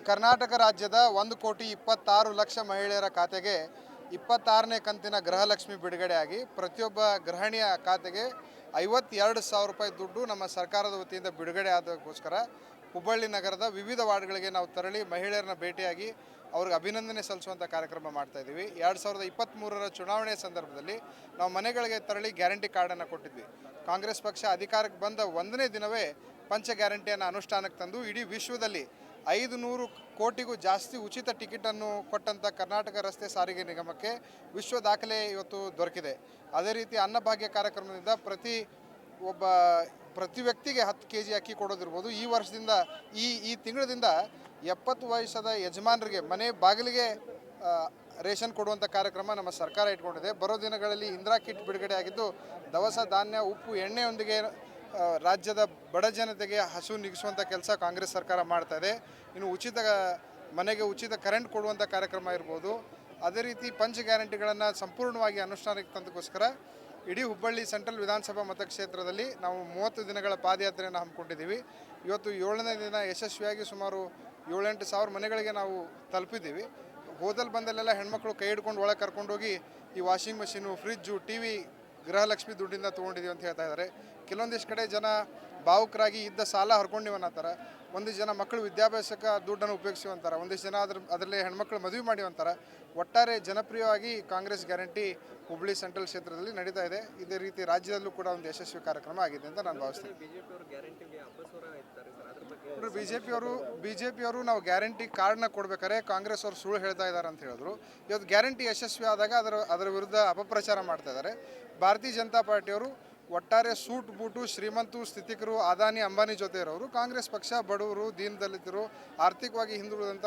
ಕರ್ನಾಟಕ ರಾಜ್ಯದ 1,26,00,000 ಮಹಿಳೆಯರ ಖಾತೆಗೆ 26ನೇ ಕಂತಿನ ಗೃಹಲಕ್ಷ್ಮಿ ಬಿಡುಗಡೆಯಾಗಿ ಪ್ರತಿಯೊಬ್ಬ ಗೃಹಿಣಿಯ ಖಾತೆಗೆ 52,000 ರೂಪಾಯಿ ದುಡ್ಡು ನಮ್ಮ ಸರ್ಕಾರದ ವತಿಯಿಂದ ಬಿಡುಗಡೆ ಆದಕ್ಕೋಸ್ಕರ ಹುಬ್ಬಳ್ಳಿ ನಗರದ ವಿವಿಧ ವಾರ್ಡ್ಗಳಿಗೆ ನಾವು ತೆರಳಿ ಮಹಿಳೆಯರನ್ನ ಭೇಟಿಯಾಗಿ ಅವ್ರಿಗೆ ಅಭಿನಂದನೆ ಸಲ್ಲಿಸುವಂಥ ಕಾರ್ಯಕ್ರಮ ಮಾಡ್ತಾ ಇದ್ದೀವಿ. 2023ರ ಚುನಾವಣೆ ಸಂದರ್ಭದಲ್ಲಿ ನಾವು ಮನೆಗಳಿಗೆ ತೆರಳಿ ಗ್ಯಾರಂಟಿ ಕಾರ್ಡನ್ನು ಕೊಟ್ಟಿದ್ವಿ. ಕಾಂಗ್ರೆಸ್ ಪಕ್ಷ ಅಧಿಕಾರಕ್ಕೆ ಬಂದ ಒಂದನೇ ದಿನವೇ ಪಂಚ ಗ್ಯಾರಂಟಿಯನ್ನು ಅನುಷ್ಠಾನಕ್ಕೆ ತಂದು ಇಡೀ ವಿಶ್ವದಲ್ಲಿ 500 ಕೋಟಿಗೂ ಜಾಸ್ತಿ ಉಚಿತ ಟಿಕೆಟನ್ನು ಕೊಟ್ಟಂಥ ಕರ್ನಾಟಕ ರಸ್ತೆ ಸಾರಿಗೆ ನಿಗಮಕ್ಕೆ ವಿಶ್ವ ದಾಖಲೆ ಇವತ್ತು ದೊರಕಿದೆ. ಅದೇ ರೀತಿ ಅನ್ನಭಾಗ್ಯ ಕಾರ್ಯಕ್ರಮದಿಂದ ಪ್ರತಿ ವ್ಯಕ್ತಿಗೆ 10 kg ಅಕ್ಕಿ ಕೊಡೋದಿರ್ಬೋದು. ಈ ವರ್ಷದಿಂದ ಈ ತಿಂಗಳದಿಂದ 70 ವಯಸ್ಸಾದ ಯಜಮಾನರಿಗೆ ಮನೆ ಬಾಗಿಲಿಗೆ ರೇಷನ್ ಕೊಡುವಂಥ ಕಾರ್ಯಕ್ರಮ ನಮ್ಮ ಸರ್ಕಾರ ಇಟ್ಕೊಂಡಿದೆ. ಬರೋ ದಿನಗಳಲ್ಲಿ ಇಂದಿರಾ ಕಿಟ್ ಬಿಡುಗಡೆ ಆಗಿದ್ದು ದವಸ ಧಾನ್ಯ, ಉಪ್ಪು, ಎಣ್ಣೆಯೊಂದಿಗೆ ರಾಜ್ಯದ ಬಡ ಜನತೆಗೆ ಹಸು ನೀಗಿಸುವಂಥ ಕೆಲಸ ಕಾಂಗ್ರೆಸ್ ಸರ್ಕಾರ ಮಾಡ್ತಾ ಇದೆ. ಇನ್ನು ಮನೆಗೆ ಉಚಿತ ಕರೆಂಟ್ ಕೊಡುವಂಥ ಕಾರ್ಯಕ್ರಮ ಇರ್ಬೋದು. ಅದೇ ರೀತಿ ಪಂಚ ಗ್ಯಾರಂಟಿಗಳನ್ನು ಸಂಪೂರ್ಣವಾಗಿ ಅನುಷ್ಠಾನಕ್ಕೆ ತಂದಕ್ಕೋಸ್ಕರ ಇಡೀ ಹುಬ್ಬಳ್ಳಿ ಸೆಂಟ್ರಲ್ ವಿಧಾನಸಭಾ ಮತಕ್ಷೇತ್ರದಲ್ಲಿ ನಾವು 30 ದಿನಗಳ ಪಾದಯಾತ್ರೆಯನ್ನು ಹಮ್ಮಿಕೊಂಡಿದ್ದೀವಿ. ಇವತ್ತು 7ನೇ ದಿನ ಯಶಸ್ವಿಯಾಗಿ ಸುಮಾರು 7-8 ಸಾವಿರ ಮನೆಗಳಿಗೆ ನಾವು ತಲುಪಿದ್ದೀವಿ. ಹೋದಲ್ಲಿ ಬಂದಲ್ಲೆಲ್ಲ ಹೆಣ್ಮಕ್ಳು ಕೈ ಹಿಡ್ಕೊಂಡು ಒಳಗೆ ಕರ್ಕೊಂಡೋಗಿ ಈ washing machine, fridge, TV Gruhalakshmi ದುಡ್ಡಿಂದ ತೊಗೊಂಡಿದ್ದೀವಿ ಅಂತ ಹೇಳ್ತಾ ಇದ್ದಾರೆ. ಕೆಲವೊಂದಿಷ್ಟು ಕಡೆ ಜನ ಭಾವುಕರಾಗಿ ಇದ್ದ ಸಾಲ ಹರ್ಕೊಂಡಿವಂತಾರೆ. ಒಂದಿಷ್ಟು ಜನ ಮಕ್ಕಳು ವಿದ್ಯಾಭ್ಯಾಸಕ್ಕೆ ದುಡ್ಡನ್ನು ಉಪಯೋಗಿಸುವಂತಾರೆ. ಒಂದಿಷ್ಟು ಜನ ಅದರಲ್ಲಿ ಹೆಣ್ಮಕ್ಳು ಮದುವೆ ಮಾಡಿವಂತಾರೆ. ಒಟ್ಟಾರೆ ಜನಪ್ರಿಯವಾಗಿ ಕಾಂಗ್ರೆಸ್ ಗ್ಯಾರಂಟಿ ಹುಬ್ಬಳ್ಳಿ ಸೆಂಟ್ರಲ್ ಕ್ಷೇತ್ರದಲ್ಲಿ ನಡೀತಾ ಇದೆ. ಇದೇ ರೀತಿ ರಾಜ್ಯದಲ್ಲೂ ಕೂಡ ಒಂದು ಯಶಸ್ವಿ ಕಾರ್ಯಕ್ರಮ ಆಗಿದೆ ಅಂತ ನಾನು ಭಾವಿಸ್ತೀನಿ. ಬಿಜೆಪಿಯವರು ನಾವು ಗ್ಯಾರಂಟಿ ಕಾರ್ಡ್ನ ಕೊಡ್ಬೇಕಾದ್ರೆ ಕಾಂಗ್ರೆಸ್ ಅವರು ಸುಳ್ಳು ಹೇಳ್ತಾ ಇದ್ದಾರೆ ಅಂತ ಹೇಳಿದ್ರು. ಇವತ್ತು ಗ್ಯಾರಂಟಿ ಯಶಸ್ವಿ ಆದಾಗ ಅದರ ವಿರುದ್ಧ ಅಪಪ್ರಚಾರ ಮಾಡ್ತಾ ಇದ್ದಾರೆ. ಭಾರತೀಯ ಜನತಾ ಪಾರ್ಟಿಯವರು ಒಟ್ಟಾರೆ ಸೂಟ್ ಬೂಟು, ಶ್ರೀಮಂತರು, ಸ್ಥಿತಿಕರು, ಅದಾನಿ ಅಂಬಾನಿ ಜೊತೆ ಇರೋರು. ಕಾಂಗ್ರೆಸ್ ಪಕ್ಷ ಬಡವರು, ದೀನ ದಲಿತರು, ಆರ್ಥಿಕವಾಗಿ ಹಿಂದುಳಿದಂಥ